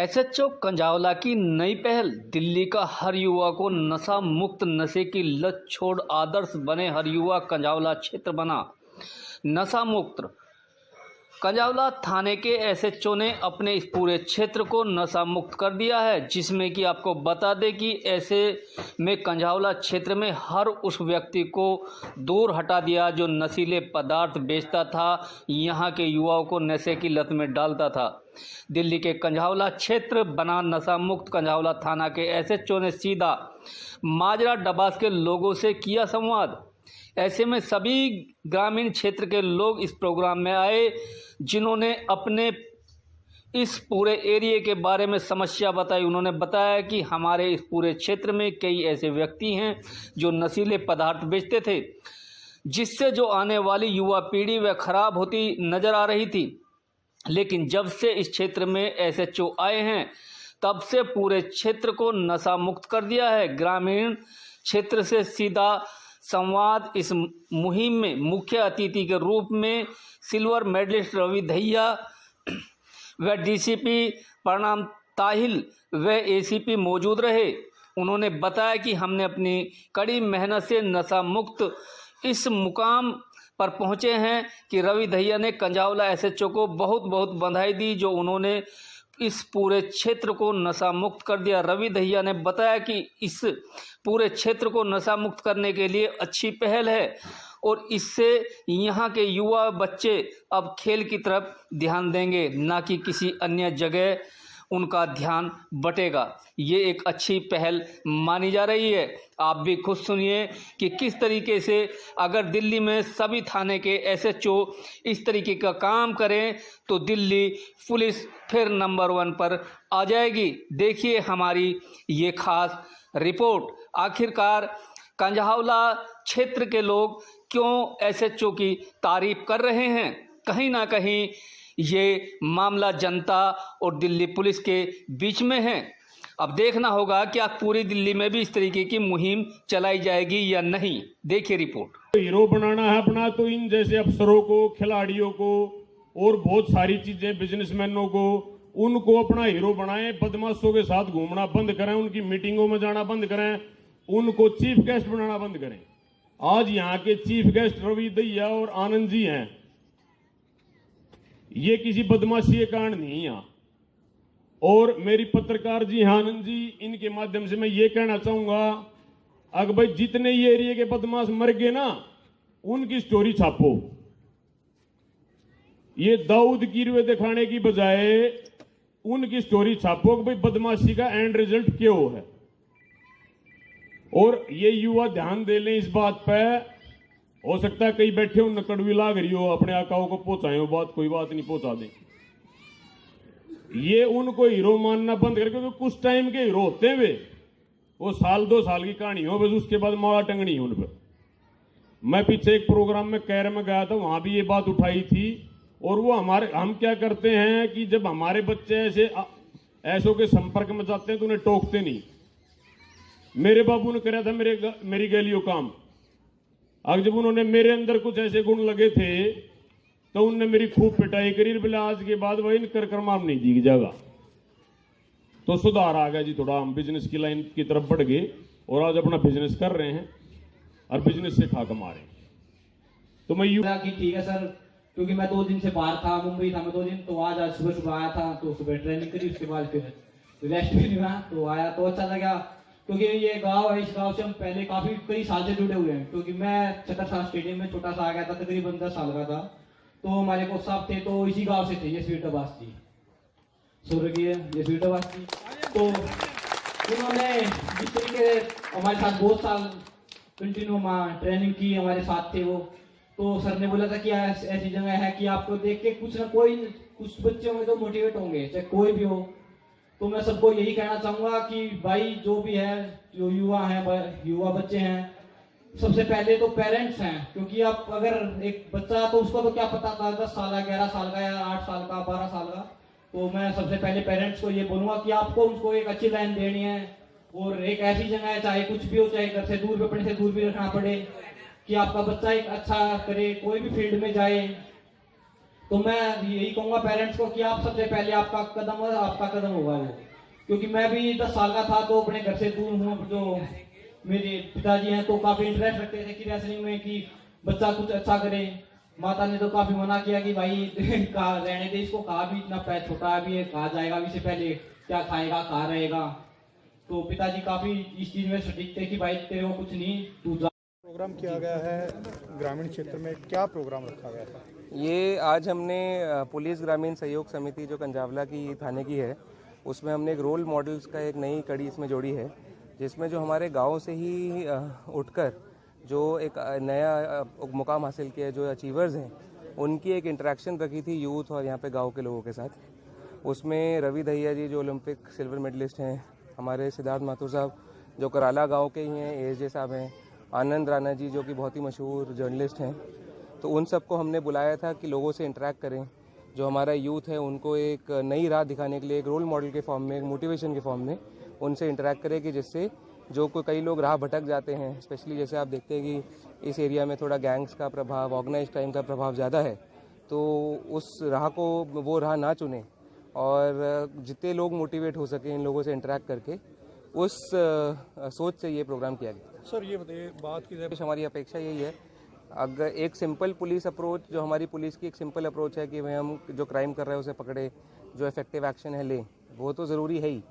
SHO कंजावला की नई पहल। दिल्ली का हर युवा को नशा मुक्त, नशे की लत छोड़ आदर्श बने हर युवा कंजावला क्षेत्र बना नशा मुक्त। कंजावला थाने के एसएचओ ने अपने इस पूरे क्षेत्र को नशा मुक्त कर दिया है, जिसमें कि आपको बता दें कि ऐसे में कंजावला क्षेत्र में हर उस व्यक्ति को दूर हटा दिया जो नशीले पदार्थ बेचता था, यहाँ के युवाओं को नशे की लत में डालता था। दिल्ली के कंजावला क्षेत्र बना नशा मुक्त। कंजावला थाना के एसएचओ ने सीधा माजरा डबास के लोगों से किया संवाद। ऐसे में सभी ग्रामीण क्षेत्र के लोग इस प्रोग्राम में आए, जिन्होंने अपने इस पूरे एरिया के बारे में समस्या बताई। उन्होंने बताया कि हमारे इस पूरे क्षेत्र में कई ऐसे व्यक्ति हैं जो नशीले पदार्थ बेचते थे, जिससे जो आने वाली युवा पीढ़ी वह खराब होती नजर आ रही थी। लेकिन जब से इस क्षेत्र में एसएचओ आए हैं, तब से पूरे क्षेत्र को नशा मुक्त कर दिया है। ग्रामीण क्षेत्र से सीधा संवाद। इस मुहिम में मुख्य अतिथि के रूप में सिल्वर मेडलिस्ट रवि दहिया व डीसीपी प्रणाम ताहिल व एसीपी मौजूद रहे। उन्होंने बताया कि हमने अपनी कड़ी मेहनत से नशा मुक्त इस मुकाम पर पहुंचे हैं कि रवि दहिया ने कंजावला एसएचओ को बहुत बहुत बधाई दी, जो उन्होंने इस पूरे क्षेत्र को नशा मुक्त कर दिया। रवि दहिया ने बताया कि इस पूरे क्षेत्र को नशा मुक्त करने के लिए अच्छी पहल है और इससे यहाँ के युवा बच्चे अब खेल की तरफ ध्यान देंगे, ना कि किसी अन्य जगह उनका ध्यान बटेगा। ये एक अच्छी पहल मानी जा रही है। आप भी खुद सुनिए कि किस तरीके से अगर दिल्ली में सभी थाने के एसएचओ इस तरीके का काम करें तो दिल्ली पुलिस फिर नंबर 1 पर आ जाएगी। देखिए हमारी ये खास रिपोर्ट। आखिरकार कंजावला क्षेत्र के लोग क्यों एसएचओ की तारीफ कर रहे हैं? कहीं ना कहीं ये मामला जनता और दिल्ली पुलिस के बीच में है। अब देखना होगा कि आप पूरी दिल्ली में भी इस तरीके की मुहिम चलाई जाएगी या नहीं। देखिए रिपोर्ट। हीरो बनाना है अपना, तो इन जैसे अफसरों को, खिलाड़ियों को और बहुत सारी चीजें, बिजनेसमैनों को, उनको अपना हीरो बनाएं। बदमाशों के साथ घूमना बंद करें, उनकी मीटिंगों में जाना बंद करें, उनको चीफ गेस्ट बनाना बंद करें। आज यहाँ के चीफ गेस्ट रवि दहिया और आनंद जी हैं। ये किसी बदमाशी के कारण नहीं है। और मेरी पत्रकार जी आनंद जी, इनके माध्यम से मैं ये कहना चाहूंगा, अगर भाई जितने ये एरिया के बदमाश मर गए ना, उनकी स्टोरी छापो। ये दाऊद की रुए दिखाने की बजाय उनकी स्टोरी छापो कि भाई बदमाशी का एंड रिजल्ट क्या है। और ये युवा ध्यान दे लें इस बात पे। हो सकता है कई बैठे हो कड़वी लाग रही हो, अपने आकाओं को पहुंचाए हो बात, कोई बात नहीं, पहुंचा दें। ये उनको हीरो मानना बंद कर, क्योंकि कुछ टाइम के हीरो होते हैं वे, वो साल 2 साल की कहानी हो, बस उसके बाद माला टंगनी है उन पर। मैं पीछे एक प्रोग्राम में कैर में गया था, वहां भी ये बात उठाई थी। और वो हम क्या करते हैं कि जब हमारे बच्चे ऐसों के संपर्क में जाते हैं तो उन्हें टोकते नहीं। मेरे बाबू ने कराया था मेरी गैलियों काम। अब जब उन्होंने मेरे अंदर कुछ ऐसे गुण लगे थे तो उनने मेरी खूब पिटाई करी। बोले आज के बाद वही कर कर्माम नहीं दी जाएगा। तो सुधार आ गया जी, थोड़ा हम बिजनेस की लाइन की तरफ बढ़ गए और आज अपना बिजनेस कर रहे हैं और बिजनेस से खा कमा रहे हैं। तो मैं कि ठीक है सर, क्योंकि मैं 2 दिन से बाहर था, मुंबई था मैं 2 दिन, तो आज सुबह आया था, तो सुबह ट्रेनिंग करी, उसके बाद फिर रेस्ट भी नहीं हुआ, तो आया तो अच्छा लगा। क्योंकि ये गांव है, इस गांव से हम पहले कई साल से जुड़े हुए हैं। क्योंकि मैं छतरसाल स्टेडियम में छोटा सा आ गया था, तकरीबन 10 साल का था, तो हमारे कोच साहब थे, तो इसी गांव से थे, ये स्वीटाबास थी, स्वर्गीय ये स्वीटाबास थी। तो उन्होंने जिस तरीके हमारे साथ बहुत साल कंटिन्यू ट्रेनिंग की, हमारे साथ थे वो। तो सर ने बोला था कि ऐसी जगह है कि आपको देख के कुछ बच्चे होंगे तो मोटिवेट होंगे, चाहे कोई भी हो। तो मैं सबको यही कहना चाहूंगा कि भाई जो भी है, जो युवा बच्चे हैं, सबसे पहले तो पेरेंट्स हैं। क्योंकि आप अगर एक बच्चा, तो उसको तो क्या पता था 10 साल का, 11 साल का या 8 साल का, 12 साल का। तो मैं सबसे पहले पेरेंट्स को ये बोलूंगा कि आपको उनको एक अच्छी लाइन देनी है और एक ऐसी जगह है, चाहे कुछ भी हो, चाहे घर से दूर, अपने से दूर भी रखना पड़े, कि आपका बच्चा एक अच्छा करे, कोई भी फील्ड में जाए। तो मैं यही कहूंगा पेरेंट्स को कि आप सबसे पहले आपका कदम होगा वो, क्योंकि मैं भी 10 साल का था तो अपने घर से दूर हूँ। जो मेरे पिताजी हैं तो काफी इंटरेस्ट रखते थे कि रेसलिंग में कि बच्चा कुछ अच्छा करे। माता ने तो काफी मना किया कि भाई कहा रहने दे इसको, कहा भी इतना पैर छोटा भी है, कहा जाएगा भी से पहले क्या खाएगा कहाँ रहेगा। तो पिताजी काफी इस चीज में सटीक थे कि भाई तेरे को कुछ नहीं, तू जा। प्रोग्राम किया गया है ग्रामीण क्षेत्र में, क्या प्रोग्राम रखा गया था? ये आज हमने पुलिस ग्रामीण सहयोग समिति जो कंजावला की थाने की है, उसमें हमने एक रोल मॉडल्स का एक नई कड़ी इसमें जोड़ी है, जिसमें जो हमारे गांव से ही उठकर जो एक नया मुकाम हासिल किया, जो अचीवर्स हैं, उनकी एक इंटरेक्शन रखी थी यूथ और यहाँ पे गांव के लोगों के साथ। उसमें रवि दहिया जी जो ओलंपिक सिल्वर मेडलिस्ट हैं, हमारे सिद्धार्थ माथुर साहब जो कराला गांव के ही हैं, एएसजे साहब हैं, आनंद राणा जी जो कि बहुत ही मशहूर जर्नलिस्ट हैं, तो उन सबको हमने बुलाया था कि लोगों से इंटरेक्ट करें। जो हमारा यूथ है उनको एक नई राह दिखाने के लिए एक रोल मॉडल के फॉर्म में, एक मोटिवेशन के फॉर्म में उनसे इंटरेक्ट करें कि जिससे जो कई लोग राह भटक जाते हैं, स्पेशली जैसे आप देखते हैं कि इस एरिया में थोड़ा गैंग्स का प्रभाव, ऑर्गेनाइज क्राइम का प्रभाव ज़्यादा है, तो उस राह को वो राह ना चुने और जितने लोग मोटिवेट हो सके इन लोगों से इंटरेक्ट करके, उस सोच से ये प्रोग्राम किया गया। सर ये बताइए, बात की जाए हमारी अपेक्षा यही है, अगर एक सिंपल पुलिस अप्रोच, जो हमारी पुलिस की एक सिंपल अप्रोच है कि भाई हम जो क्राइम कर रहे हैं उसे पकड़े, जो इफेक्टिव एक्शन है लें, वो तो ज़रूरी है ही,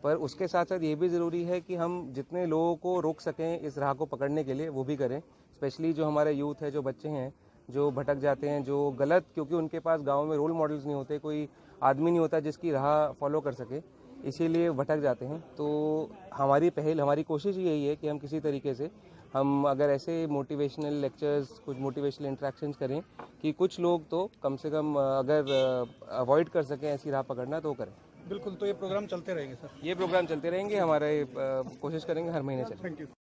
पर उसके साथ साथ ये भी ज़रूरी है कि हम जितने लोगों को रोक सकें इस राह को पकड़ने के लिए वो भी करें। स्पेशली जो हमारे यूथ है, जो बच्चे हैं जो भटक जाते हैं, जो गलत, क्योंकि उनके पास गाँव में रोल मॉडल्स नहीं होते, कोई आदमी नहीं होता जिसकी राह फॉलो कर सके, इसीलिए भटक जाते हैं। तो हमारी पहल, हमारी कोशिश यही है कि हम किसी तरीके से हम अगर ऐसे मोटिवेशनल लेक्चर्स, कुछ मोटिवेशनल इंटरेक्शंस करें कि कुछ लोग तो कम से कम अगर अवॉइड कर सकें ऐसी राह पकड़ना तो करें। बिल्कुल, तो ये प्रोग्राम चलते रहेंगे सर? ये प्रोग्राम चलते रहेंगे, हमारे कोशिश करेंगे हर महीने चले। Thank you.